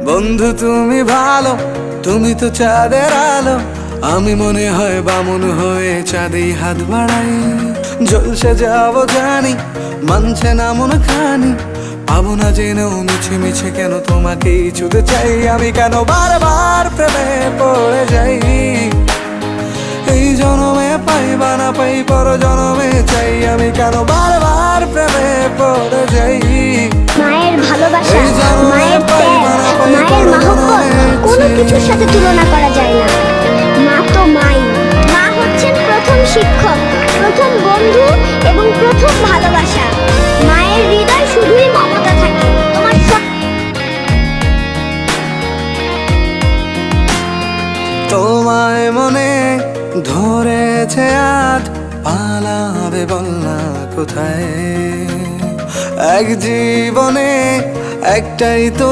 বন্ধু তুমি ভালো, তুমি তো চাঁদের আলো। আমি মনে হয় বামুন হয়ে চাঁদে হাত বাড়াই। জলসে যাবো জানি, মানছে না মন খানি। পাবো না জেনেও মিছে মিছে কেন তোমাকে ছুতে চাই। আমি কেন বারবার প্রেমে পড়ে যাই। এই জনমে পাই বা না পাই, পর জনমে চাই। আমি কেন বারবার প্রেমে পড়ে যাই। মায়ের ভালোবাসা, মায়ের ত্যাগ, মায়ের মহব্বত কোনো কিছুর সাথে তুলনা করা যায় না। মা তো মাই। মা হচ্ছেন প্রথম শিক্ষক, প্রথম বন্ধু এবং প্রথম ভালোবাসা। মায়ের হৃদয় শুধুই মমতা থাকে। তোমার তোমায় মনে ধরেছে আজ, পালাবে বল না কোথায়। এক জীবনে একটাই তো